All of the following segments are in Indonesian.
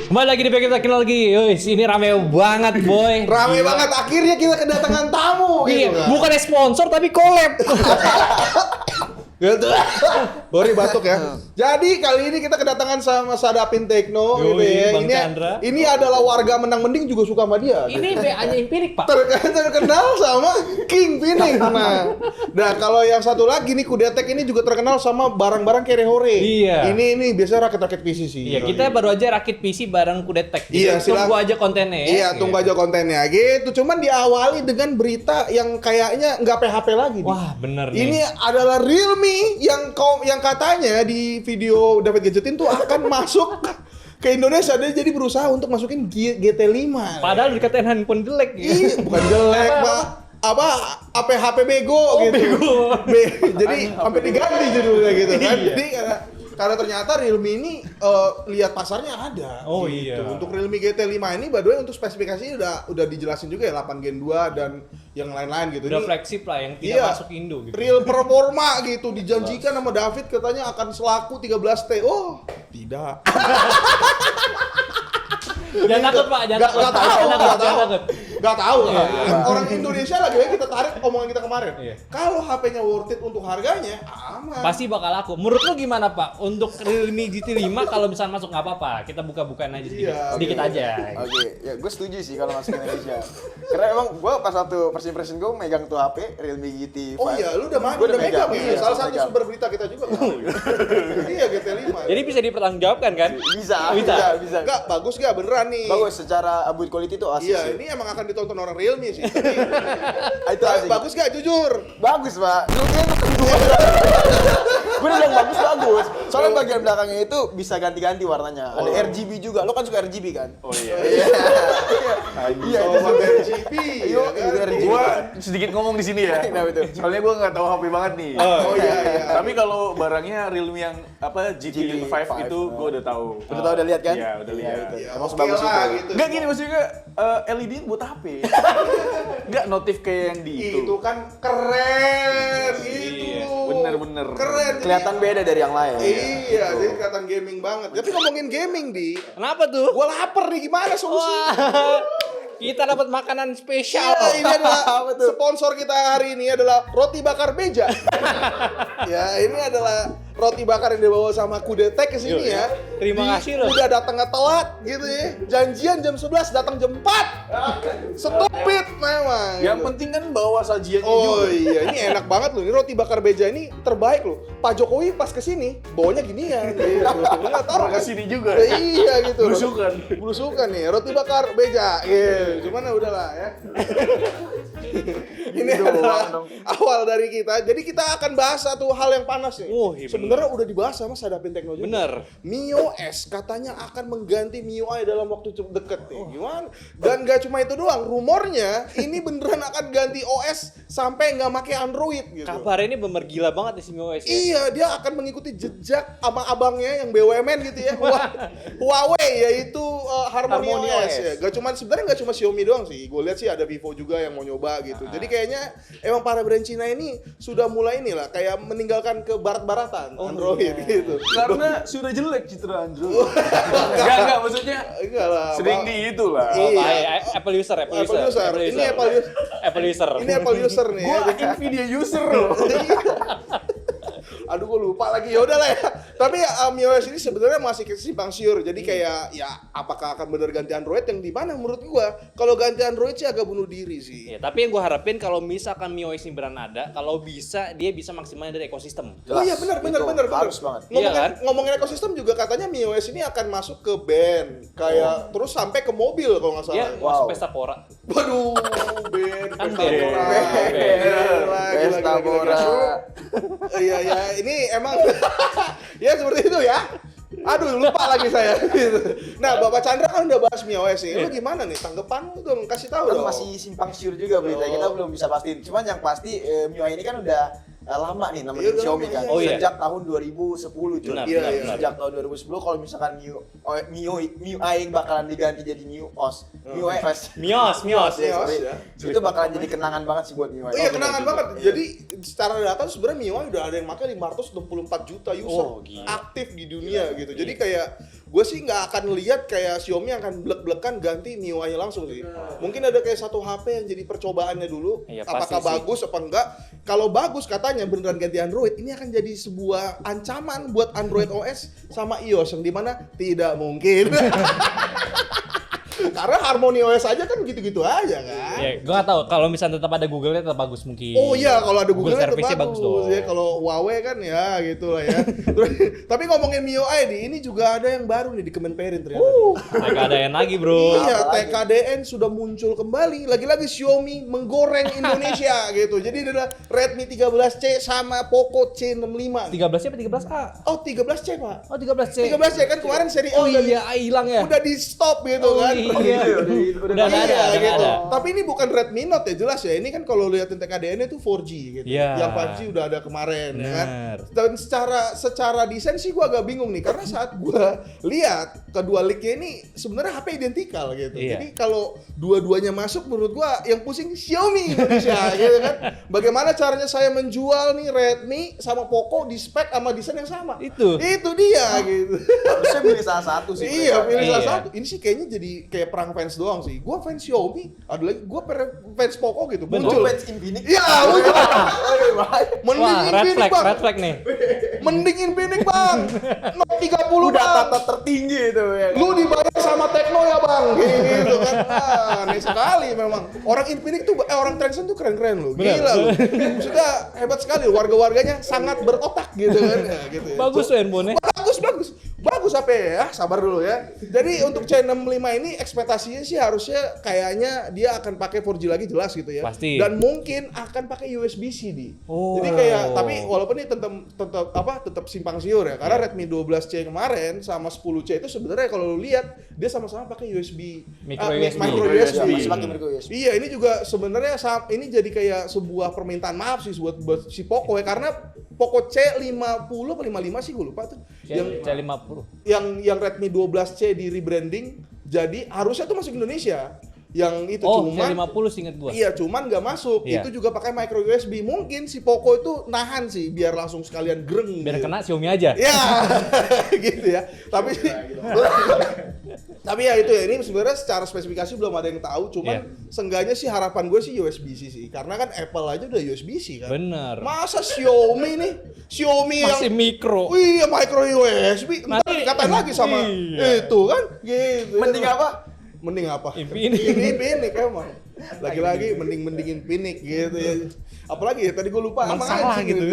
Kembali lagi di kita kenal lagi. Wih, ini rame banget, boy. Rame banget, akhirnya kita kedatangan tamu Iya, gitu. bukan sponsor tapi collab. Gitu. Bori batuk ya. Jadi kali ini kita kedatangan sama Sadapin Tekno gitu ya. Bang Ini Chandra. ini adalah warga Menang Mending juga suka sama dia. Ini BA-nya Empirik, Pak. Terkenal sama King Pining. Nah, kalau yang satu lagi nih Kudetek ini juga terkenal sama barang-barang Kerehore. Iya. Ini biasanya rakit-rakit PC sih. Iya, kita baru aja rakit PC bareng Kudetek. Iya, tunggu aja kontennya ya. Iya, tunggu aja kontennya gitu. Cuman diawali dengan berita yang kayaknya nggak PHP lagi nih. Wah, bener nih. Ini adalah Realme yang katanya di video David Gadgetin tuh akan masuk ke Indonesia. Dia jadi berusaha untuk masukin GT5. Padahal dikatain handphone jelek ya. Iya, bukan jelek, Pak. Apa HP bego gitu. Bego. Jadi sampai diganti judulnya gitu kan. Iya. Jadi karena ternyata Realme ini lihat pasarnya ada. Oh gitu. iya. Untuk Realme GT5 ini by the way untuk spesifikasinya udah dijelasin juga ya 8 Gen 2 dan yang lain-lain gitu. Udah Ini flagship lah yang tidak iya, masuk Indo gitu. real performa gitu dijanjikan sama David katanya akan selaku 13T. Oh, tidak. Jangan takut, Pak. Jangan takut. Jangan takut. Gak tahu. Iya, Orang Indonesia lagi kita tarik omongan kita kemarin. Iya. Kalau HP-nya worth it untuk harganya, aman. Pasti bakal laku. Menurut lu gimana, Pak? Untuk Realme GT5 kalau misalnya masuk nggak apa-apa. Kita buka-bukaan aja sedikit, Iya, sedikit oke. aja. Oke, ya gue setuju sih kalau masuk Indonesia. Karena emang gue pas waktu first impression gue megang tuh HP Realme GT5. Oh iya, lu udah Gua megang. iya, Iya, salah satu megang. sumber berita kita juga. Iya, GT5. Jadi bisa dipertanggungjawabkan kan? Bisa. Enggak, bagus gak beneran nih? Bagus secara build quality tuh asik Iya, sih. ini emang akan ditonton orang Realme sih. Tapi, Itu asik. bagus gak jujur? Bagus, Pak. Dulunya tuh kedua. Gue udah bilang bagus. Soalnya bagian belakangnya itu bisa ganti-ganti warnanya. Ada RGB juga. Lo kan suka RGB kan? Oh iya. Iya, itu Sobat RGB. Iya, ya kan? itu RGB. Gua sedikit ngomong di sini ya. Kenapa itu? Soalnya gua nggak tahu HP banget nih. Oh iya. Tapi kalau barangnya Realme yang GT5 GT5 itu gua udah tahu. Udah tau, udah lihat kan? Iya, udah lihat. itu. Ya, Emang oke sebagus lah, itu. gitu. Enggak gini maksudnya LED buat HP. Enggak notif kayak yang di Itu kan keren gitu. Iya, bener. Keren. jadi- Kelihatan beda dari yang lain. Iya, jadi kelihatan gaming banget. Tapi ngomongin gaming di, Kenapa tuh? gua lapar nih, gimana solusi? Wah, kita dapat makanan spesial. Iya, ini adalah Apa tuh? sponsor kita hari ini adalah roti bakar beja. Ya, ini adalah roti bakar yang dibawa sama Kudetek ke sini ya. Terima kasih loh. Udah datangnya telat gitu ya. Janjian jam 11, datang jam 4. Stupid memang. Yang gitu. penting kan bawa sajiannya Oh juga. iya, ini enak banget loh. Ini roti bakar beja ini terbaik loh. Pak Jokowi pas kesini bawanya ginian gitu. Nggak tahu Orang kan? kesini juga. Iya gitu. Belusukan. Belusukan nih, roti bakar beja. Gitu. Cuman udahlah ya. Ini adalah awal dari kita. Jadi kita akan bahas satu hal yang panas nih. Oh, iya Sebenarnya udah dibahas sama Sadapin Tekno juga. Bener. MIUI katanya akan mengganti MIUI dalam waktu deket nih. Gimana? Dan gak cuma itu doang, rumornya ini beneran akan ganti OS sampai nggak pakai Android gitu. Kabar ini bener gila banget nih si MIUI ya. Iya, dia akan mengikuti jejak abang-abangnya yang BUMN gitu ya. Huawei yaitu Harmony Harmony OS OS. ya. Sebenarnya nggak cuma Xiaomi doang sih. Gue lihat sih ada Vivo juga yang mau nyoba gitu. Jadi kayaknya emang para brand Cina ini sudah mulai inilah kayak meninggalkan ke barat-baratan Android gitu. Karena sudah jelek citra Android. Enggak maksudnya Enggak lah. sering Bang. di itulah. Oh, Iya. baik. Apple user. Apple user. Ini Apple user. Apple user. Ini Apple user nih ya. Gua Nvidia user loh. Aduh, gue lupa lagi. Ya udahlah ya. Tapi MIUI ini sebenarnya masih simpang siur. Jadi kayak ya apakah akan bener ganti Android yang di mana menurut gua kalau ganti Android sih agak bunuh diri sih. Ya, tapi yang gue harapin kalau misalkan MIUI ini beneran ada, kalau bisa dia bisa maksimalin dari ekosistem. Oh iya benar. Harus banget. Iya kan? Ngomongin ekosistem juga katanya MIUI ini akan masuk ke band kayak terus sampai ke mobil kalau nggak Dia salah. masuk Wow. pesta pora. Waduh, band, Kan pesta band. pora. Band. Pesta Pora. Iya ya, ini emang ya seperti itu ya. Aduh, lupa lagi saya. Nah, Bapak Chandra kan udah bahas MIUI sih. Lu gimana nih tanggapan lu dong? Kasih tahu Kan dong. masih simpang siur juga berita, kita belum bisa pastiin. Cuman yang pasti MIUI ini kan udah lama nih namanya Iya, Xiaomi udah kan. lama, iya. Sejak tahun 2010 cuy. Benar, Iya, benar, iya. benar. Sejak tahun 2010 kalau misalkan MIUI bakalan diganti jadi MIUOS. MIUI OS. Mios. Mios, Sorry. ya. Itu bakalan jadi kenangan banget sih buat MIUI. Oh iya, kenangan banget. Jadi secara data sebenarnya MIUI udah ada yang pakai 564 juta user Oh, gila. aktif di dunia gitu. Jadi kayak gue sih nggak akan lihat kayak Xiaomi akan blek-blekan ganti MIUI langsung sih. Mungkin ada kayak satu HP yang jadi percobaannya dulu, Iya, apakah pasti sih. bagus apa enggak. Kalau bagus katanya beneran ganti Android, ini akan jadi sebuah ancaman buat Android OS sama iOS yang dimana tidak mungkin. Karena Harmony OS aja kan gitu-gitu aja kan. Ya, gue nggak tahu kalau misalnya tetap ada Google-nya tetap bagus mungkin. Oh iya, kalau ada Google tetap service-nya bagus, dong. ya. Kalau Huawei kan ya gitu lah ya. Tapi ngomongin MIUI nih, ini juga ada yang baru nih di Kemenperin ternyata. Mereka ada yang lagi bro. Iya, TKDN sudah muncul kembali. Lagi-lagi Xiaomi menggoreng Indonesia gitu. Jadi adalah Redmi 13C sama Poco C65. 13 apa 13A? Oh, 13C, Pak. Oh 13C. 13C kan kemarin seri Oh udah iya, hilang ya. udah di stop gitu Oh kan. iya. Udah nggak ada, Iya, udah nggak gitu. ada. Tapi ini bukan Redmi Note ya, jelas ya. Ini kan kalau lihatin TKDN itu 4G gitu. Iya. Yang 5G udah ada kemarin ya kan. Bener. Dan secara desain sih gua agak bingung nih karena saat gua lihat kedua leak-nya ini sebenarnya HP identikal gitu. Iya. Jadi kalau dua-duanya masuk menurut gua yang pusing Xiaomi Indonesia gitu kan. Bagaimana caranya saya menjual nih Redmi sama Poco di spek sama desain yang sama? Itu. Itu dia gitu. Harusnya pilih salah satu sih. Iya, mereka. pilih salah Iya. satu. Ini sih kayaknya jadi kayak perang fans doang sih. Gua fans Xiaomi, ada lagi gua fans Poco gitu. Gua Muncul. fans Infinix. Iya, muncul. Mending Wah, red Infinix, flag, Bang. red flag nih. Mending Infinix, Bang. Note 30, Udah Bang. tata tertinggi itu ya. Lu dibayar sama Tekno ya, Bang. Gitu kan. Ah, aneh sekali memang. Orang Infinix tuh orang Transcend tuh keren-keren loh. Gila loh. Maksudnya hebat sekali. Warga-warganya sangat berotak gitu kan. Ya, gitu ya. Bagus tuh handphone-nya. Bagus apa ya? Sabar dulu ya. Jadi untuk C65 ini ekspektasinya sih harusnya kayaknya dia akan pakai 4G lagi jelas gitu ya. Pasti. Dan mungkin akan pakai USB-C di. Oh. Jadi kayak tapi walaupun ini tetap simpang siur ya. Karena Redmi 12C kemarin sama 10C itu sebenarnya kalau lu lihat dia sama-sama pakai USB Micro USB. micro Iya, USB. masih pakai micro USB. Iya, ini juga sebenarnya ini jadi kayak sebuah permintaan maaf sih buat si Poco ya karena Poco C50 apa 55 sih gue lupa tuh. C50. Yang Redmi 12C di rebranding jadi harusnya tuh masuk Indonesia. Yang itu Oh, cuman C50 seinget gua. iya cuman nggak masuk. Iya. Itu juga pakai micro USB. Mungkin si Poco itu nahan sih biar langsung sekalian greng. Biar gitu. kena Xiaomi aja. Ya, gitu ya. Tapi tapi ya itu ya ini sebenarnya secara spesifikasi belum ada yang tahu. Cuman seenggaknya sih harapan gue sih USB-C sih. Karena kan Apple aja udah USB-C kan. Bener. Masa Xiaomi nih? Xiaomi Masih yang mikro. wih micro USB. Ntar Nanti- dikatain lagi sama Iya. itu kan. Gitu. Mending apa? Mending apa? Infinix. Infinix emang. Lagi-lagi mending Infinix gitu ya. Apalagi ya tadi gue lupa Emang emang salah anjing gitu.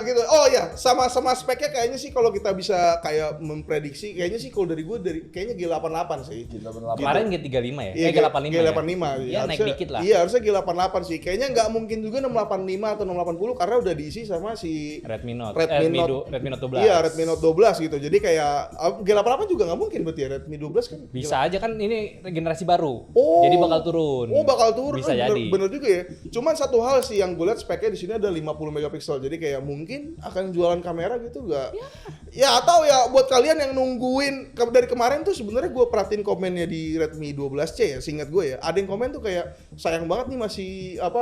Gitu. Oh ya, sama speknya kayaknya sih kalau kita bisa kayak memprediksi, kayaknya sih kalau dari gue kayaknya G88 sih. Kemarin G35 ya? Iya, G85 ya? G85. Iya, naik Harusnya- dikit lah. Iya, harusnya G88 sih. Kayaknya nggak mungkin juga 685 atau 680 karena udah diisi sama si Redmi Note. Redmi Redmi Note 12. Iya, Redmi Note 12 gitu. Jadi kayak G88 juga nggak mungkin berarti ya Redmi 12 kan. Bisa aja kan ini generasi baru. Oh. Jadi bakal turun. Oh, bakal turun. Bisa bener, jadi. bener juga ya. Cuman satu hal sih yang gue lihat speknya di sini ada 50 megapiksel. Jadi kayak mungkin akan jualan kamera gitu enggak. Ya atau ya buat kalian yang nungguin dari kemarin tuh sebenarnya gue perhatiin komennya di Redmi 12C ya, seingat gue ya. Ada yang komen tuh kayak sayang banget nih masih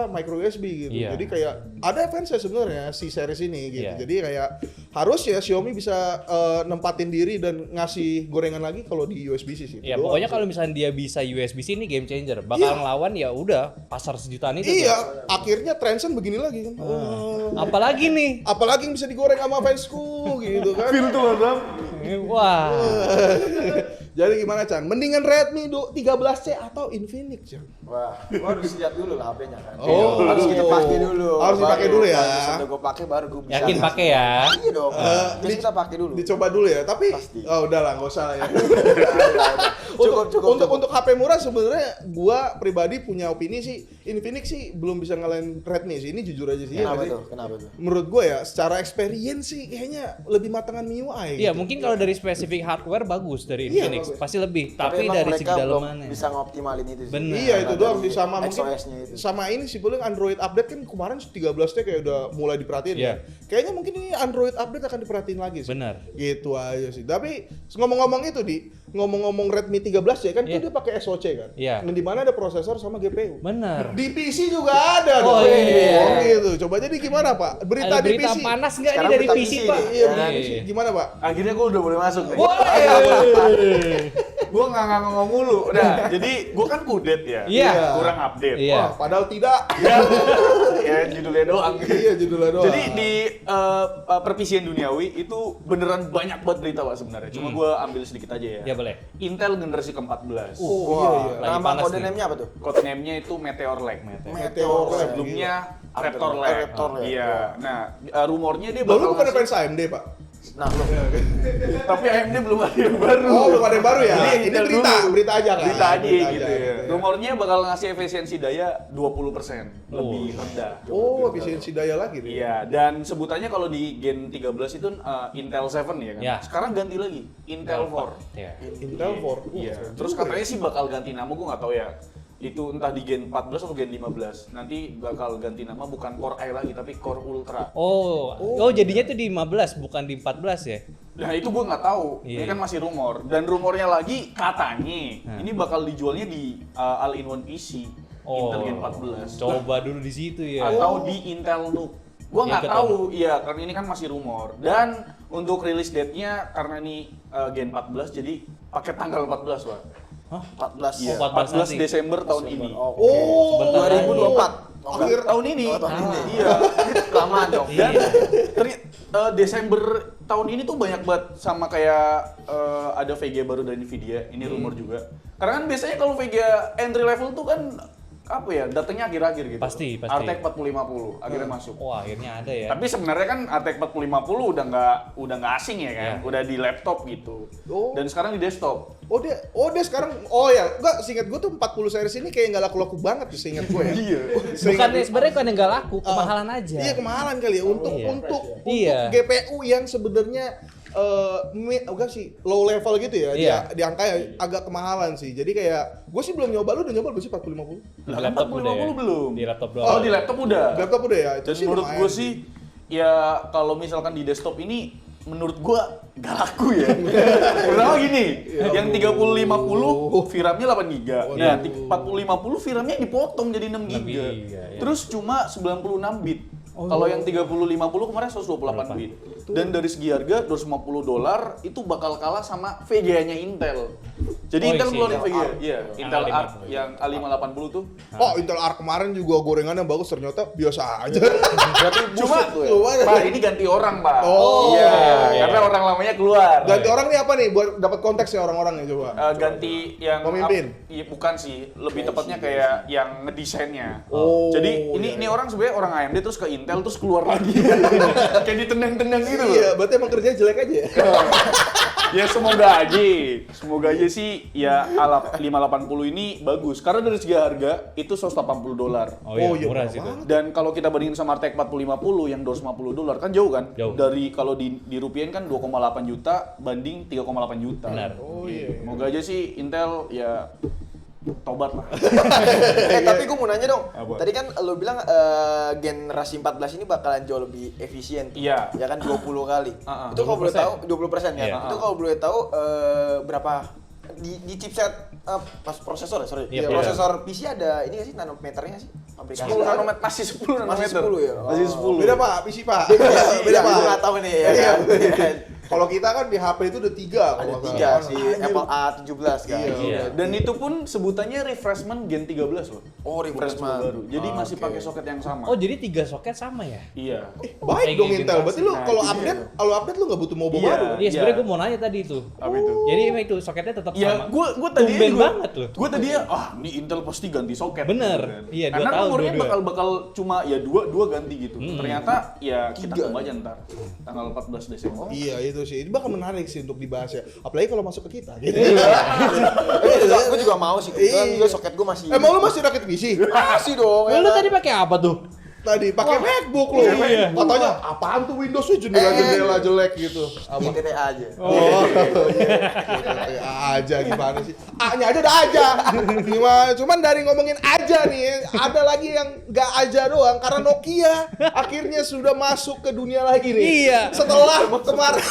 micro USB gitu. Iya. Jadi kayak ada fans ya sebenarnya si series ini gitu. Iya. Jadi kayak harus ya Xiaomi bisa nempatin diri dan ngasih gorengan lagi kalau di USB-C sih. Ya Doang pokoknya sih. kalau misalnya dia bisa USB-C ini game changer. Bakal ngelawan ya udah pasar sejutaan itu. Iya, tuh. akhirnya Transcend begini lagi kan. Oh. Apalagi nih. Apalagi yang bisa digoreng sama fansku gitu kan. Wah. Jadi gimana Chan? Mendingan Redmi 13C atau Infinix Chan? Wah, gua harus lihat dulu lah HP-nya kan. Oh. Harus kita pakai dulu. Harus dipakai dulu ya. Sampai gua pakai baru gua bisa. Yakin pakai ya? Iya dong. Terus kita pakai dulu. Dicoba dulu ya. Tapi Pasti. oh udahlah nggak usah lah ya. Cukup. Untuk HP murah sebenarnya gua pribadi punya opini sih Infinix sih belum bisa ngalahin Redmi sih. Ini jujur aja sih. ya Kenapa nggak sih? tuh? Kenapa tuh? Menurut gua ya secara experience sih kayaknya lebih matangan MIUI. Iya, gitu. mungkin kalau dari spesifik hardware bagus dari Iya, Infinix. pasti lebih. Tapi Tapi emang dari mereka segi belum dalamannya. bisa ngoptimalin itu sih. Bener. Iya itu doang sih Dari sama mungkin XOS-nya itu. sama ini sih paling Android update kan kemarin 13-nya kayak udah mulai diperhatiin Iya. ya. Kayaknya mungkin ini Android update akan diperhatiin lagi sih. Bener. Gitu aja sih. Tapi ngomong-ngomong itu ngomong-ngomong Redmi 13 ya kan Iya. itu dia pakai SoC kan. Iya. Yang di mana ada prosesor sama GPU. Bener. Di PC juga ada Oh, dong. iya. Oh, gitu. Coba jadi gimana Pak? Berita Ada di berita PC. panas nggak nih Sekarang dari berita PC, PC Pak? nih. Iya, Ya. berita PC. Gimana Pak? Akhirnya gue udah boleh masuk nih. Woi. Gue nggak ngomong mulu. Nah, jadi gue kan kudet ya. Iya. Kurang update. Iya. Wah, padahal tidak. Ya judulnya doang. Iya, judulnya doang. Jadi di perpisian duniawi itu beneran banyak banget berita Pak sebenarnya. Cuma gue ambil sedikit aja ya. Ya boleh. Intel generasi ke-14. Oh, iya iya. Lagi Nama panas kode nih. name-nya apa tuh? Code name-nya itu Meteor Lake. Meteor Lake. Sebelumnya Raptor Lake. Raptor Lake. Iya. Nah, rumornya dia Lalu bakal bukan ngasih- fans AMD, Pak? Nah, lu. tapi AMD belum ada yang baru. Oh, belum ada yang baru ya? Jadi Ini Intel berita, dulu. berita aja kan? Berita aja Berita gitu aja, ya. gitu ya. Rumornya bakal ngasih efisiensi daya 20% lebih rendah. Oh, efisiensi daya lagi nih. Iya, dan sebutannya kalau di Gen 13 itu Intel 7 ya kan. Ya. Sekarang ganti lagi Intel 4. Ya. Intel 4. Iya. Terus katanya sih bakal ganti nama, gue nggak tahu ya. Itu entah di Gen 14 atau Gen 15. Nanti bakal ganti nama bukan Core i lagi tapi Core Ultra. Oh, jadinya tuh di 15 bukan di 14 ya? Nah itu gue nggak tahu, Iya. ini kan masih rumor. Dan rumornya lagi katanya ini bakal dijualnya di All-in-One PC Intel Gen 14 Coba dulu di situ ya. atau di Intel Noob. Gue Iya, nggak betul. tahu, iya karena ini kan masih rumor. Dan untuk release date-nya karena ini Gen 14 jadi pakai tanggal 14 Pak. Hah? 14. Iya, 14 14 nanti. Desember tahun ini. Oh, Sebentar 2024. Akhir Tahun ini. Oh, tahun ini. Iya. Lama dong. Dan Iya. Desember tahun ini tuh banyak banget sama kayak ada VGA baru dari Nvidia, ini rumor juga. Karena kan biasanya kalau VGA entry level tuh kan apa ya, datangnya akhir-akhir gitu. Pasti. RTX 4050 akhirnya masuk. Oh, akhirnya ada ya. Tapi sebenarnya kan RTX 4050 udah nggak asing ya kan, Iya. udah di laptop gitu. Oh. Dan sekarang di desktop. dia sekarang, oh ya, enggak, seingat gue tuh 40 series ini kayak nggak laku-laku banget tuh seingat gue ya. Iya. Bukannya sebenarnya kan nggak laku, kemahalan aja. Iya kemahalan kali ya untuk Iya. untuk Iya. GPU yang sebenarnya enggak sih low level gitu ya, Iya. di angka ya agak kemahalan sih. Jadi kayak gue sih belum nyoba, lu udah nyoba belum sih 4050? Di Lah, laptop 4050 udah ya? belum. Di laptop doang. Oh, di laptop udah. Laptop udah ya, itu Dan sih menurut lumayan gue sih ya kalau misalkan di desktop ini menurut gue gak laku ya. Pertama gini, yang 3050 VRAM-nya 8 GB. Nah, 4050 VRAM-nya dipotong jadi 6 GB. giga, ya. Terus cuma 96 bit. Kalau yang 3050 kemarin 128 bit. Dan dari segi harga $250 itu bakal kalah sama VGA-nya Intel. Jadi Oh, Intel isi keluarin Intel VGA. Arc. Iya, Yang Intel A580. Arc yang A580 tuh. Oh, Intel Arc kemarin juga gorengannya bagus, ternyata biasa aja. Berarti Cuma, buset tuh ya. Lumayan. Pak, ini ganti orang, Pak. Oh, iya, iya. karena orang lamanya keluar. Ganti orang nih apa nih buat dapat konteksnya orang-orangnya coba. Ganti yang Pemimpin? Iya, bukan sih, lebih tepatnya kayak yang ngedesainnya. Oh, Jadi iya, ini orang sebenarnya orang AMD terus ke Intel terus keluar lagi. Kayak ditendang-tendang gitu loh. Iya, berarti emang kerjanya jelek aja ya. Ya semoga aja sih ya A580 ini bagus karena dari segi harga itu $180. Oh iya, Oh, iya, murah murah sih itu. banget. Dan kalau kita bandingin sama RTX 4050 yang $250 kan jauh kan? Jauh. Dari kalau di rupiahin kan 2,8 juta banding 3,8 juta. Benar. Oh iya. Semoga aja sih Intel ya tobat lah. Tapi gue mau nanya dong. Apa? Tadi kan lo bilang generasi 14 ini bakalan jauh lebih efisien. Iya. Ya kan 20 kali. Itu kalau boleh 20%. tahu 20% kan. Iya. Itu kalau boleh tahu berapa di chipset pas prosesor ya, sorry. Iya, Prosesor PC ada ini nggak sih nanometernya sih? Aplikasi 10 nanometer, masih 10 nanometer. Masih 10 ya? Masih 10. Beda Pak, PC Pak. Beda Pak. Gue nggak tahu nih ya. Iya. kan? Kalau kita kan di HP itu ada 3 Ada kalau nggak 3 salah. si Apple A17 kan. Iya. Dan itu pun sebutannya refreshment Gen 13 loh. Oh, refreshment. Baru. Jadi masih Oke. pakai soket yang sama. Oh, jadi 3 soket sama ya? Iya. Baik Kayak dong gitu Intel. Berarti lu Nah, kalau itu update, dia. kalau update lu nggak butuh mau Iya. baru. Iya, sebenarnya Iya. gue mau nanya tadi itu. Apa itu? Jadi emang itu soketnya tetap Ya, sama. gue tadi Tumben banget loh. Gue tadi ini Intel pasti ganti soket. Bener. gitu kan. Iya, 2 Karena tahun, rumornya 2. bakal kita ya dua ganti gitu. Ternyata ya kita 3. tunggu aja ntar tanggal 14 Desember. Iya itu sih. Ini bakal menarik sih untuk dibahas ya. Apalagi kalau masuk ke kita gitu. Gue juga mau sih. Kebetulan juga soket gue masih. Emang lu masih rakit PC? Masih dong. Lu tadi pakai apa tuh? tadi pakai MacBook lu. Iya. Katanya apaan tuh Windows jendela jelek gitu. Apa? ITTA aja. Oh, iya. Aja gimana sih? A-nya aja udah aja. Gimana? Cuman dari ngomongin aja nih, ada lagi yang nggak aja doang karena Nokia akhirnya sudah masuk ke dunia lagi nih. Iya. Setelah kemarin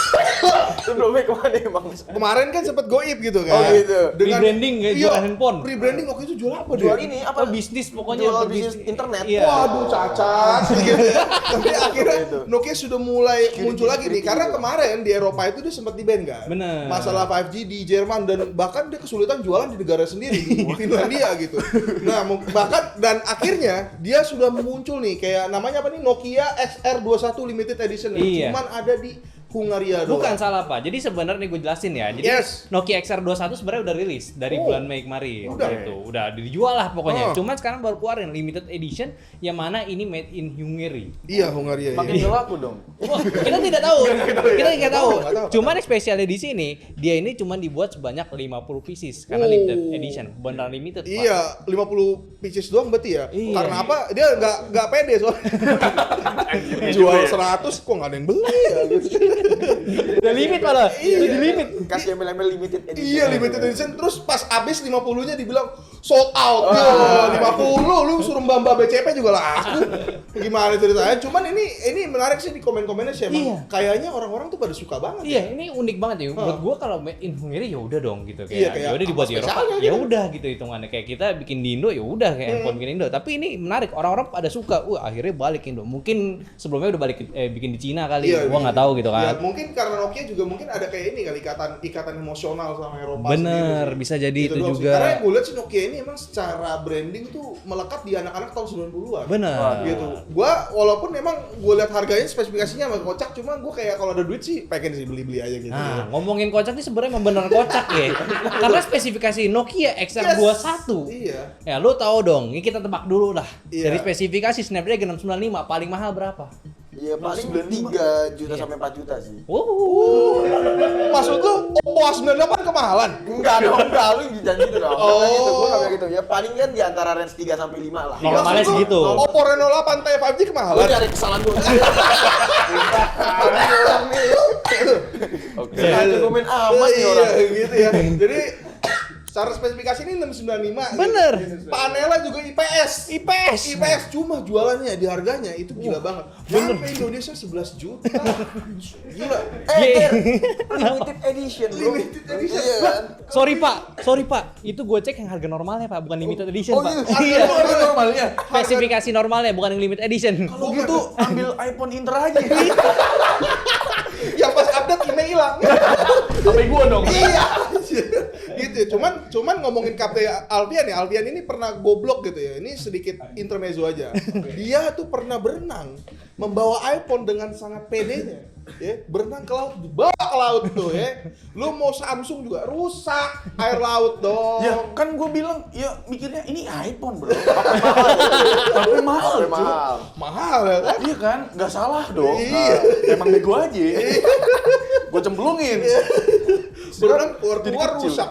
Sebelumnya kemana emang? kemarin kan sempet goib gitu kan. Oh, gitu. Rebranding kayak iya, jual handphone. Rebranding waktu itu jual apa Jual deh? ini Apa apa? bisnis pokoknya Jual pergi- bisnis internet. Iya. Waduh cacat gitu ya. Tapi akhirnya Itu. Nokia sudah mulai muncul lagi nih security karena juga. kemarin di Eropa itu dia sempat di-ban kan. Bener. Masalah 5G di Jerman dan bahkan dia kesulitan jualan di negara sendiri di Finlandia gitu. Nah, bahkan dan akhirnya dia sudah muncul nih kayak namanya apa nih Nokia XR21 Limited Edition yang Iya. cuman ada di Hungaria doang. Bukan salah Pak. Jadi sebenarnya gue jelasin ya. Jadi Yes. Nokia XR21 sebenarnya udah rilis dari Oh. bulan Mei kemarin. Udah. Gitu. Udah dijual lah pokoknya. Oh. Cuman sekarang baru keluarin limited edition yang mana ini made in Hungary. Iya, Hungaria. Makin Iya. gak laku dong. Wah, kita tidak tahu. Kita tidak tahu. Nggak tahu. Cuman spesial edisi ini dia ini cuma dibuat sebanyak 50 pieces karena Oh. limited edition, benar limited Pak. Iya, 50 pieces doang berarti ya. Iya. Karena apa? Dia nggak pede soalnya. Jual 100 kok nggak ada yang beli ya gitu. Udah limit malah. Iya. Udah di limit. Kasih embel-embel limited edition. Iya, limited edition terus pas habis 50-nya dibilang sold out. Yo, 50 lu suruh Mbak BCP juga laku. Gimana ceritanya? Cuman ini menarik sih di komen-komennya sih emang. Iya. Kayaknya orang-orang tuh pada suka banget. Iya, ini unik banget ya. Menurut gua kalau made in Hungary ya udah dong gitu Iya, kayak. kayak Ya udah dibuat apa di Eropa. spesialnya Ya gitu. udah gitu hitungannya. Kayak kita bikin di Indo ya udah kayak handphone bikin Indo. Tapi ini menarik. Orang-orang pada suka. Akhirnya balik Indo. Mungkin sebelumnya udah balik bikin di Cina kali. Gua nggak tahu gitu Ya, kan. mungkin karena Nokia juga mungkin ada kayak ini kali ikatan emosional sama Eropa Bener, sendiri. bisa jadi itu doang sih. juga. Karena yang gue lihat sih Nokia ini emang secara branding tuh melekat di anak-anak tahun 90-an. Bener. Gitu. Gua walaupun memang gue lihat harganya spesifikasinya emang kocak, cuma gue kayak kalau ada duit sih pengen sih beli-beli aja gitu. Nah, ngomongin kocak nih sebenarnya emang bener kocak ya. Karena spesifikasi Nokia XR21. Iya. Ya lu tahu dong, ini kita tebak dulu lah. Iya. Dari spesifikasi Snapdragon 695 paling mahal berapa? Iya, paling 3 juta sampai 4 juta sih. Maksud lu Oppo A98 kemahalan? Enggak dong, enggak, lu jangan gitu dong. Oh. Enggak gitu, gua enggak bilang gitu. Ya paling kan di antara range 3 sampai 5 lah. Normalnya Maksud lu segitu. Oppo Reno 8 T 5G Lu kemahalan? cari kesalahan gua. Oke. Sengaja komen amat nih orang. Iya gitu ya. Jadi secara spesifikasi ini 695. Bener. Panelnya juga IPS. IPS. IPS cuma jualannya di harganya itu gila banget. Sampai Indonesia 11 juta. Gila. Ger, limited edition, bro. Limited edition. Iya kan? Sorry Pak, itu gue cek yang harga normalnya Pak, bukan limited edition Oh, Pak. iya. Harga normalnya. Spesifikasi normalnya bukan yang limited edition. Kalau gitu ambil iPhone Inter aja. Yang pas update email hilang. Sampai gua dong. Iya. Gitu ya. Cuman ngomongin KP Alfian ya. Alfian ini pernah goblok gitu ya. Ini sedikit intermezzo aja. Dia tuh pernah berenang membawa iPhone dengan sangat pedenya. Ya, berenang ke laut, dibawa ke laut tuh ya. Lu mau Samsung juga rusak air laut dong. Ya kan gua bilang ya mikirnya ini iPhone bro. Tapi mahal. Mahal, cuy. mahal. Mahal ya kan? Iya kan, nggak salah dong. Iya. Nah, emang bego aja. Gua cemplungin. Berenang keluar jadi kecil. rusak.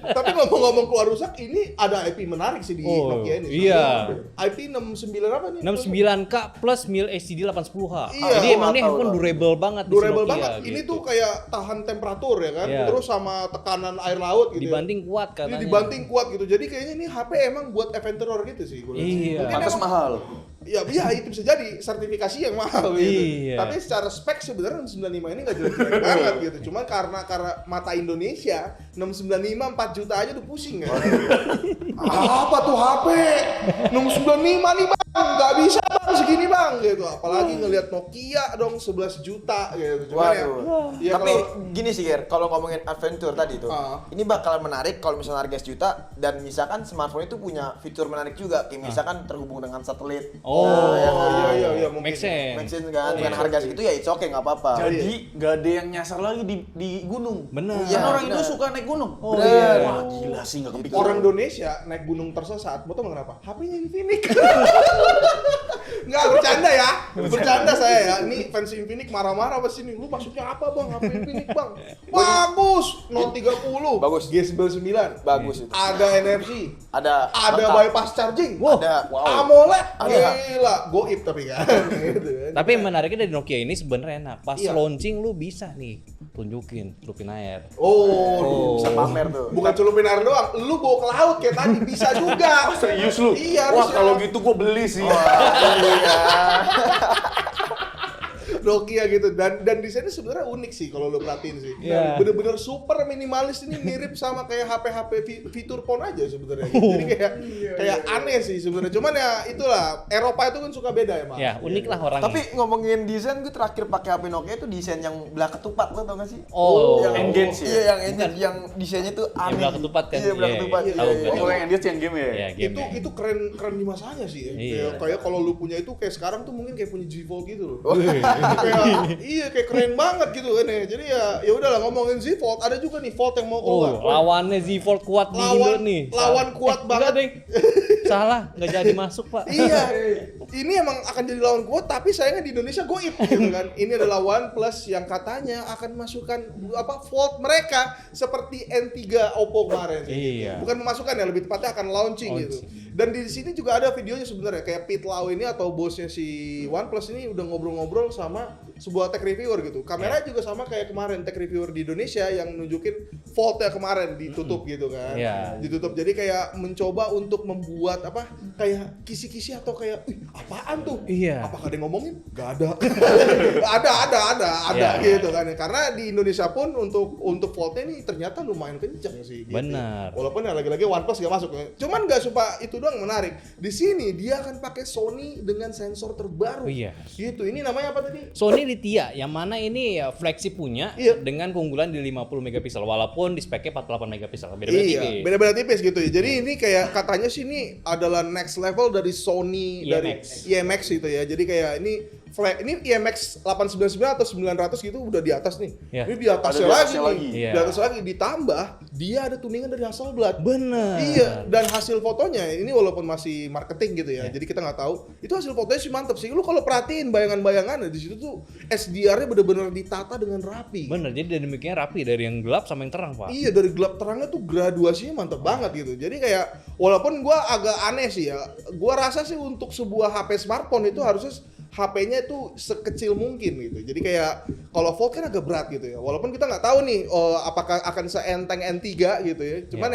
Tapi ngomong-ngomong keluar rusak, ini ada IP menarik sih di Oh, Nokia ini. iya. IP 69 apa nih? 69K plus mil HD 80H. Iya. Jadi emang ini Tahu, handphone tahu. durable banget di Durable Nokia, banget. Ini gitu. tuh kayak tahan temperatur ya kan, Iya. terus sama tekanan air laut gitu. Dibanting kuat ya. katanya. Ini dibanting kuat gitu. Jadi kayaknya ini HP emang buat adventurer gitu sih. Gua lihat sih. Iya. Mungkin Pantas emang- mahal. Ya, iya itu bisa jadi sertifikasi yang mahal gitu. Iya. Tapi secara spek sebenarnya 695 ini nggak jelek-jelek banget gitu. Cuman karena mata Indonesia 695 4 juta aja udah pusing kan. Apa tuh HP? 695 nih bang, nggak bisa bang segini bang gitu. Apalagi ngelihat Nokia dong 11 juta gitu. Cuman Waduh. ya Tapi kalau- gini sih, Ger, kalau ngomongin adventure tadi tuh, ini bakalan menarik kalau misalnya harga sejuta dan misalkan smartphone itu punya fitur menarik juga, kayak misalkan terhubung dengan satelit. Oh, ya kan? iya mungkin. make sense. Make sense kan? Dengan harga segitu ya it's okay, nggak apa-apa. Jadi nggak ada yang nyasar lagi di gunung. Bener. Iya, Kan orang bener. Indo suka naik gunung. Oh, Bener. iya. Wah gila sih nggak kepikiran. Orang Indonesia naik gunung tersesat, mau tau nggak kenapa? HP-nya Infinix. Enggak, bercanda ya. Bercanda saya ya. Ini fans Infinix marah-marah pas ini. Lu maksudnya apa bang? HP Infinix bang? Bagus. Note 30. Bagus. G99. Bagus itu. Ada NFC. Ada lengkap. bypass charging. Ada. AMOLED. Ada. Gila. Goib tapi kan. Gitu kan. Tapi yang menariknya dari Nokia ini sebenarnya enak. Pas Iya. launching lu bisa nih tunjukin, celupin air. Oh. Bisa pamer tuh. Bukan celupin air doang. Lu bawa ke laut kayak tadi bisa juga. Serius lu? Iya, Wah, harusnya. kalau gitu gua beli sih. Iya. Nokia gitu dan desainnya sebenarnya unik sih kalau lo perhatiin sih. Iya. Bener-bener super minimalis ini mirip sama kayak HP fitur phone aja sebenarnya. Gitu. Jadi kayak aneh sih sebenarnya. Cuman ya itulah Eropa itu kan suka beda ya, Mas. Ya, unik lah orangnya. Tapi ngomongin desain, gue terakhir pakai HP Nokia itu desain yang belah ketupat, lo tau gak sih? Oh, yang Engage ya? Iya, yang engage, yang desainnya tuh Yang aneh. belah ketupat kan? Iya, belah Iya, ketupat. iya, Iya, tahu iya, gua. iya. Oh, yang dia yang game ya? ya, game Itu keren di masanya sih ya. Iya. Kayak kalau lu punya itu kayak sekarang tuh mungkin kayak punya G Fold gitu loh. Kayak iya kayak keren banget gitu kan ya. Jadi ya udahlah ngomongin Z Fold, ada juga nih Fold yang mau Oh, keluar. lawannya Z Fold kuat di Indo nih. Lawan kuat banget. Enggak, Deng. Salah, nggak jadi masuk, Pak. Iya, ini emang akan jadi lawan kuat, tapi sayangnya di Indonesia goib gitu kan. Ini adalah OnePlus yang katanya akan masukkan Fold mereka seperti N3 Oppo kemarin sih. Iya. Bukan memasukkan ya, lebih tepatnya akan launching gitu. Dan di sini juga ada videonya sebenarnya kayak Pete Lau ini atau bosnya si OnePlus ini udah ngobrol-ngobrol sama sebuah tech reviewer gitu. Kameranya juga sama kayak kemarin tech reviewer di Indonesia yang nunjukin Fold-nya kemarin ditutup gitu kan. Iya. Ditutup. Jadi kayak mencoba untuk membuat kayak kisi-kisi atau kayak apaan tuh? Iya. Apakah ada yang ngomongin? Gak ada. ada Iya. gitu kan. Karena di Indonesia pun untuk Fold-nya ini ternyata lumayan kenceng sih gitu. Benar. Walaupun ya lagi-lagi OnePlus gak masuk. Cuman gak suka itu doang menarik. Di sini dia akan pakai Sony dengan sensor terbaru. Oh, iya. Gitu. Ini namanya apa tadi? Sony Lithia, yang mana ini ya flagship punya Iya. dengan keunggulan di 50 megapiksel walaupun di speknya 48 megapiksel. Beda-beda Iya, tipis. beda-beda tipis gitu ya. Jadi ini kayak katanya sih ini adalah next level dari Sony dari IMX. IMX gitu ya. Jadi kayak ini IMX 899 atau 900 gitu udah di atas nih. Iya. Ini di atasnya Ada di lagi atasnya nih. lagi. Iya. Di atas lagi ditambah dia ada tuningan dari Hasselblad. Bener. Iya, dan hasil fotonya ini walaupun masih marketing gitu ya. Iya. Jadi kita nggak tahu. Itu hasil fotonya sih mantep sih. Lu kalau perhatiin bayangan-bayangannya di situ tuh SDR-nya bener-bener ditata dengan rapi. Bener, jadi demikian rapi dari yang gelap sama yang terang, Pak. Iya, dari gelap terangnya tuh graduasinya mantep banget gitu. Jadi kayak walaupun gua agak aneh sih ya, gua rasa sih untuk sebuah HP smartphone itu harusnya HP-nya itu sekecil mungkin gitu. Jadi kayak kalau Fold kan agak berat gitu ya. Walaupun kita nggak tahu nih apakah akan seenteng N3 gitu ya. Cuman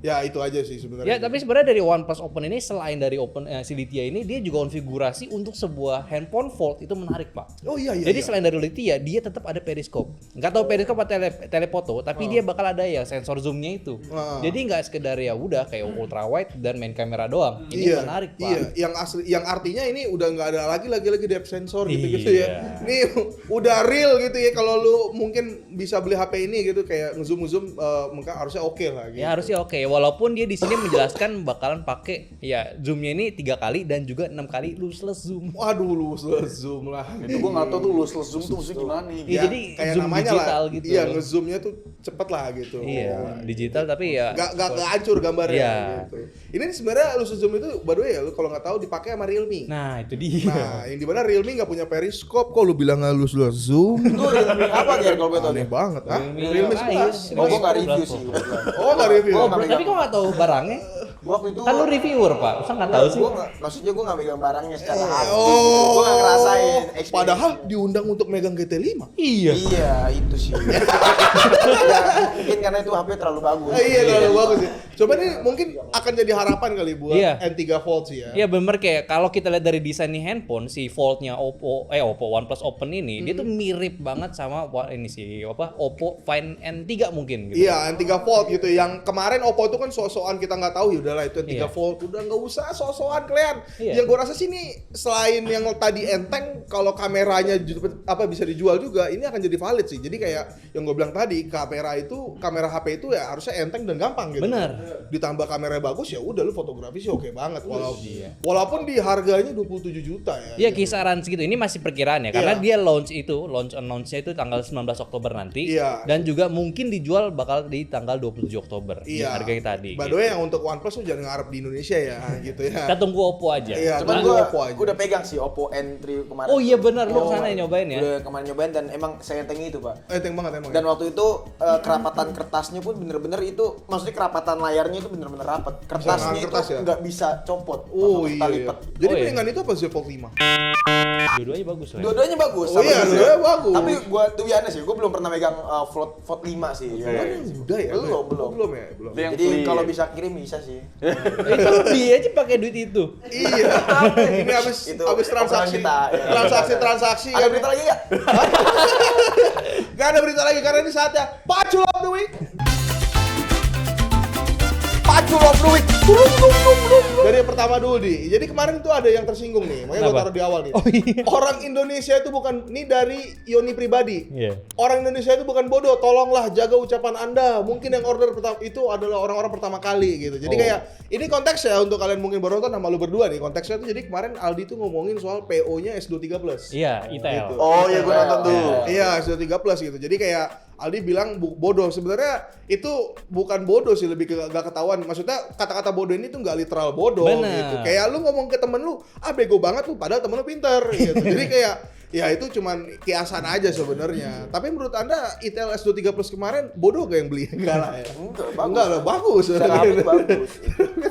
ya itu aja sih sebenarnya. Ya, tapi sebenarnya dari OnePlus Open ini selain dari si Lithia ini dia juga konfigurasi untuk sebuah handphone Fold itu menarik, Pak. Oh iya. Jadi selain dari Lithia, dia tetap ada periskop. Nggak tahu periskop atau telefoto, tapi dia bakal ada ya sensor zoomnya itu. Jadi nggak sekedar ya udah kayak ultra wide dan main kamera doang. Ini menarik, Pak. Iya, yang asli, yang artinya ini udah nggak ada lagi depth sensor gitu Iya. ya. Ini udah real gitu ya. Kalau lu mungkin bisa beli HP ini gitu kayak ngezoom mungkin harusnya oke lah gitu. Ya harusnya oke. Walaupun dia di sini menjelaskan bakalan pakai ya zoomnya ini 3 kali dan juga 6 kali lossless zoom. Waduh, lu zoom lah. Itu gua nggak tahu tuh lossless zoom tuh maksudnya gimana nih. Iya, jadi kayak zoom namanya digital lah. gitu. Iya, ngezoomnya tuh cepet lah gitu. Iya, digital tapi ya Gak hancur gambarnya Iya. gitu. Ini sebenarnya lu zoom itu by the way ya, lu kalau nggak tahu dipakai sama Realme. Nah, itu dia. Nah, yang dimana Realme nggak punya periskop, kok lu bilang nggak lu zoom? Itu Realme apa ya kalau betul? Aneh banget, ah? Realme lain. 11. Oh, gua nggak Realme review 11. sih. kebetulan. Oh, nggak review. Oh, Tapi kok nggak tahu barangnya? Waktu itu Kan lu reviewer, Pak. Masa nggak tahu sih? maksudnya gue nggak megang barangnya secara hard. Oh, Gue nggak ngerasain. experience. Padahal diundang untuk megang GT5. Iya. Iya, itu sih. Ya, mungkin karena itu HP terlalu bagus. Iya, terlalu bagus sih. Coba nih mungkin akan jadi harapan kali buat Iya. N3 Fold sih ya. Iya bener kayak kalau kita lihat dari desain nih handphone si Fold-nya Oppo OnePlus Open ini dia tuh mirip banget sama ini sih Oppo Find N3 mungkin gitu. Iya, N3 Fold gitu. Yang kemarin Oppo itu kan sok-sokan kita nggak tahu, ya udahlah itu N3 Iya. Fold, udah nggak usah sok-sokan kalian. Iya. Yang gue rasa sih ini selain yang tadi enteng, kalau kameranya bisa dijual juga, ini akan jadi valid sih. Jadi kayak yang gue bilang tadi, kamera HP itu ya harusnya enteng dan gampang gitu. Bener. Ditambah kamera bagus ya udah lu fotografi sih oke banget. Iya. Walaupun di harganya 27 juta ya. Iya kisaran segitu. Ini masih perkiraan ya karena Iya. dia launch announce-nya itu tanggal 19 Oktober nanti Iya. dan juga mungkin dijual bakal di tanggal 27 Oktober di Iya. harganya tadi. By the way yang untuk OnePlus tuh tuh jangan ngarep di Indonesia ya gitu ya. Kita tunggu Oppo aja. Iya, Cuman tunggu gue Oppo aja. udah pegang sih Oppo N3 kemarin. Oh iya benar, lu kesana ya nyobain ya? Udah kemarin nyobain dan emang sayang itu Pak. Enteng banget emang. Dan waktu itu kerapatan kertasnya pun bener-bener itu, maksudnya kerapatan layarnya itu bener-bener rapat. Kertasnya kertas itu ya? nggak bisa copot. Oh langsung kita iya. lipat. Jadi Oh, iya. mendingan itu apa Z Fold 5? Dua-duanya bagus lah. Dua-duanya bagus. Oh iya, sama-sama. dua-duanya bagus. Tapi gua tuh biasa sih, gua belum pernah megang Fold 5 sih. Oke. Ya. Udah ya? Belum. Ya, belum. Yang Jadi flip. kalau bisa kirim bisa sih. Itu beli aja pakai duit itu. Iya. Ini habis Itu transaksi. obrolan kita, ya. Transaksi Ada berita lagi nggak? Gak ada berita lagi karena ini saatnya Pacul of the Week. Pacul of the Week. Dari yang pertama dulu di. Jadi kemarin tuh ada yang tersinggung nih, makanya gue Kenapa? taruh di awal nih. Oh, iya. Orang Indonesia itu bukan, ini dari Yoni pribadi. Iya. Orang Indonesia itu bukan bodoh, tolonglah jaga ucapan Anda. Mungkin yang order pertama itu adalah orang-orang pertama kali gitu. Jadi Oh. kayak ini konteksnya untuk kalian mungkin baru nonton sama lu berdua nih. Konteksnya tuh jadi kemarin Aldi tuh ngomongin soal PO-nya S23 Plus. Iya, ITL. Gitu. Oh iya gua nonton tuh. Iya, S23 Plus gitu. Jadi kayak Aldi bilang bodoh. Sebenarnya itu bukan bodoh sih, lebih ke gak ketahuan. Maksudnya kata-kata bodoh ini tuh gak literal bodoh Bener. gitu. Kayak lu ngomong ke temen lu, bego banget lu, padahal temen lu pinter gitu. Jadi kayak ya itu cuman kiasan aja sebenarnya. Tapi menurut Anda ITL S23 Plus kemarin bodoh gak yang beli? Enggak lah ya. Enggak, bagus. Enggak lah, bagus. Secara apik bagus.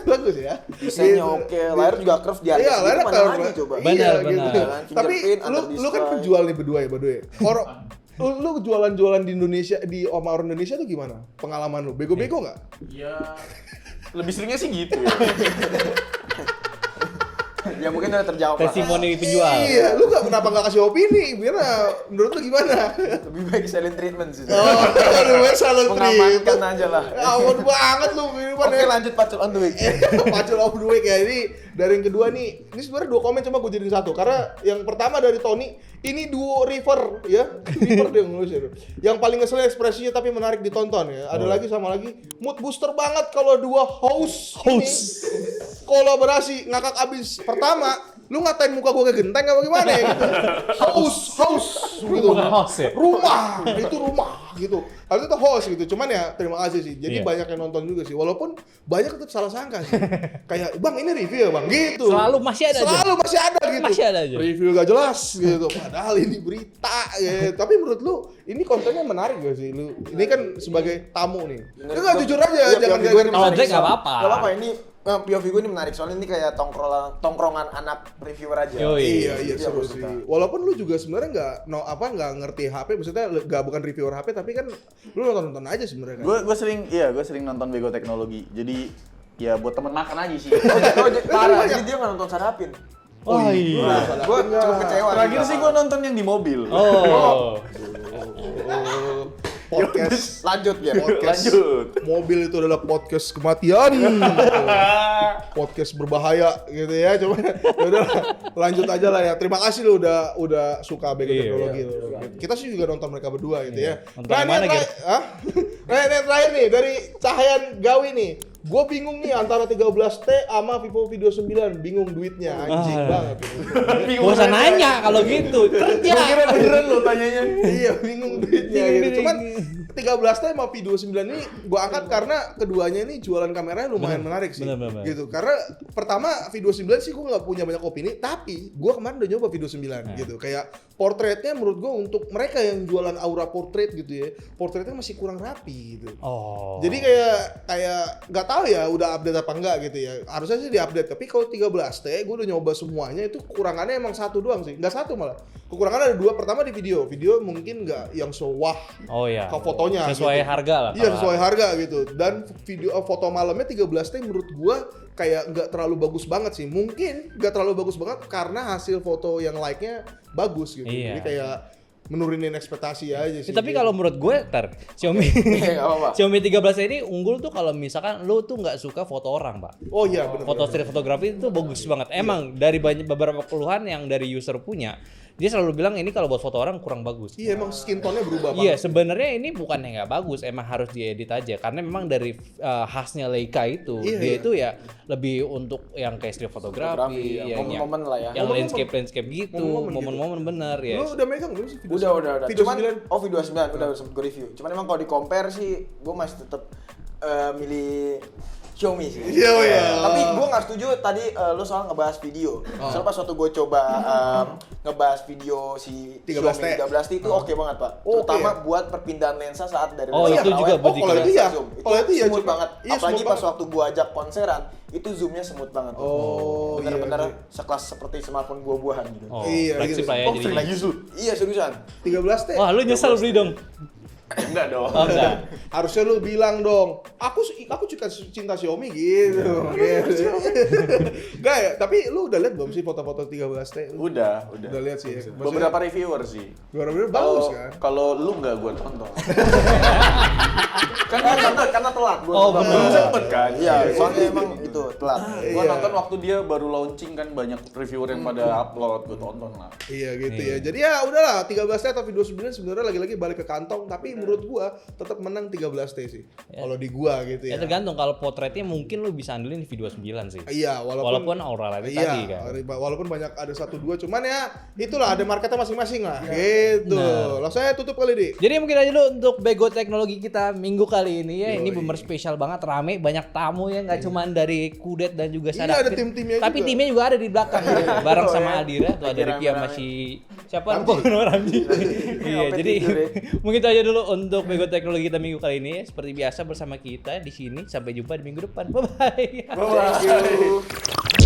Bagus ya. Desainnya Gitu. oke, layar juga curve di atas. Iya, gitu, layarnya mana curve. lagi coba. Benar, Iya, benar. gitu. Kan, Tapi fingerprint, lu under kan display. penjual nih berdua ya. Lu jualan-jualan di Indonesia, di orang Indonesia tuh gimana? Pengalaman lu? Bego-bego nggak? Ya lebih seringnya sih gitu ya. Ya mungkin udah terjawab lah. Testimoni penjual. Iya, lu kenapa nggak kasih opini? Gimana? Menurut lu gimana? Lebih baik silent treatment sih. Oh, aduh, salah Mengamankan aja lah. Awal banget lu, gimana? Oke lanjut Pacul on the week. Pacul of the Week ya. Ini dari yang kedua nih, ini sebenarnya 2 komen cuma gue jadiin satu. Karena yang pertama dari Tony, ini duo River ya. River dia nulis ya. Yang paling ngeselin ekspresinya tapi menarik ditonton ya. Ada lagi sama lagi, mood booster banget kalau dua host ini kolaborasi ngakak abis. Pertama, lu ngatain muka gue kayak genteng apa gimana ya gitu. House gitu. Bukan host ya? Rumah, itu rumah gitu. Harusnya itu host gitu. Cuman ya terima kasih sih. Jadi Iya. banyak yang nonton juga sih. Walaupun banyak tetap salah sangka sih. Kayak, "Bang, ini review ya, Bang?" gitu. Selalu masih ada aja. Selalu masih ada gitu. Masih ada aja. Review gak jelas gitu. Padahal ini berita gitu. Tapi menurut lu ini kontennya menarik gak sih? Lu ini kan sebagai tamu nih. Lu gak jujur aja, Iya, jangan POV gue jangan ini Kalau menarik. Jack nggak apa-apa. Nggak apa-apa, ini POV gue ini menarik soalnya ini kayak tongkrongan anak reviewer aja. Yoi. Iya Itu yang seru gue sih. suka. Walaupun lu juga sebenarnya nggak ngerti HP, maksudnya nggak bukan reviewer HP, tapi kan lu nonton aja sebenarnya kan. Gue sering nonton Bego Teknologi. Jadi ya buat temen makan aja sih. Oh, parah, banyak. jadi dia nggak nonton Sarapin. Oh iya. Gue cukup kecewa. Terakhir sih gue nonton yang di mobil. Oh. Podcast. Lanjut ya. Podcast. Lanjut. Mobil itu adalah podcast kematian. Podcast berbahaya gitu ya. Coba udah lanjut aja lah ya. Terima kasih lu udah suka Bego Iya, Teknologi lu. Kita sih juga nonton mereka berdua gitu ya. Nonton yang mana, ini yang terakhir nih dari Cahyan Gawi nih. Gue bingung nih antara 13T sama Vivo V29, bingung duitnya, anjing banget. Gak usah nanya kalau gitu. Kerja. Gue kira beneran lo tanyanya. Iya, bingung duitnya gitu. Cuman 13T sama V29 ini gue angkat karena keduanya ini jualan kameranya lumayan menarik sih. bener. Gitu. Karena pertama V29 sih gue nggak punya banyak opini, tapi gue kemarin udah nyoba V29 gitu. Kayak portretnya menurut gue untuk mereka yang jualan aura portrait gitu ya, portretnya masih kurang rapi gitu. Oh. Jadi kayak nggak tahu ya udah update apa enggak gitu ya. Harusnya sih diupdate, tapi kalau 13T gue udah nyoba semuanya itu kekurangannya emang satu doang sih. Nggak satu malah. Kekurangannya ada 2. Pertama di video. Video mungkin nggak yang so wah Oh iya. ke fotonya Sesuai gitu. harga lah. Iya, kalau sesuai harga gitu. Dan video foto malamnya 13T menurut gua kayak nggak terlalu bagus banget sih. Mungkin nggak terlalu bagus banget karena hasil foto yang like-nya bagus gitu. Iya. Jadi kayak menurunin ekspektasi aja sih. Tapi kalau menurut gue, Xiaomi Nggak apa-apa. Xiaomi 13 ini unggul tuh kalau misalkan lu tuh nggak suka foto orang, Pak. oh iya benar. Foto street fotografi itu bagus banget. Emang dari beberapa keluhan yang dari user punya, dia selalu bilang ini kalau buat foto orang kurang bagus. Iya, emang skin tone-nya berubah Iya, banget. sebenarnya ini bukannya nggak bagus, emang harus diedit aja. Karena memang dari khasnya Leica itu, Iya, dia iya. itu ya lebih untuk yang kayak street fotografi, Fotografi, ya. yang Momen-momen lah ya. yang Momen-momen. landscape gitu, Momen-momen gitu. momen-momen bener ya. Lu udah megang belum sih? Udah. Video Cuman 9? V29 udah sempet gue review. Cuman emang kalau di compare sih gue masih tetap milih Xiaomi sih. Iya, iya. Tapi gue nggak setuju tadi lu soal ngebahas video. Soalnya pas waktu gue coba ngebahas video si 13T. Xiaomi 13T itu oke banget pak. Terutama buat perpindahan lensa saat dari Oh, lensa itu juga ultrawide berarti kalau itu ya. zoom. Kalau itu ya smooth cuma- banget. iya, Apalagi smooth pas banget. waktu gue ajak konseran itu zoomnya smooth banget. Oh, bener-bener iya, iya. sekelas seperti smartphone buah-buahan gitu. Oh, Iya, flagship gitu. lah ya Oh, jadi. serius? Iya seriusan. 13T. Wah, lu nyesal beli dong. Enggak dong. Oh, enggak. Harusnya lu bilang dong, aku juga cinta Xiaomi gitu. Enggak ya, tapi lu udah lihat belum sih foto-foto 13T? Udah. Udah lihat sih. Ya. Beberapa reviewer sih. Beberapa bagus kan? Kalau lu nggak gue tonton. Karena telat. Oh, bener. Belum sempet kan? Iya, soalnya emang itu telat. Gue Iya. nonton waktu dia baru launching kan banyak reviewer yang pada upload, gue tonton lah. Iya gitu ya. Jadi ya udahlah 13T atau video 9 sebenarnya lagi-lagi balik ke kantong, tapi menurut gua tetap menang 13T sih. Kalau di gua gitu Ya ya. tergantung, kalau potretnya mungkin lu bisa andelin di video 9 sih. Iya, Walaupun aura light iya, tadi kan. walaupun banyak ada 1-2 cuman ya itulah ada marketnya masing-masing lah. Gitu. Langsung saya tutup kali di. Jadi mungkin aja dulu untuk Bego Teknologi kita minggu kali ini ya. Ini bener spesial banget, rame, banyak tamu ya, nggak cuman dari Kudet dan juga Ini Sadakir. ada tim-timnya Tapi juga. timnya juga ada di belakang ya. Bareng sama Adira, tuh ada Lagi Ricky sama rame-rame. si siapa? Pokoknya Ramji. Iya, Sampai jadi tidur ya. mungkin itu aja dulu untuk Bego Teknologi kita minggu kali ini ya. Seperti biasa bersama kita di sini, sampai jumpa di minggu depan. Bye bye. Bye.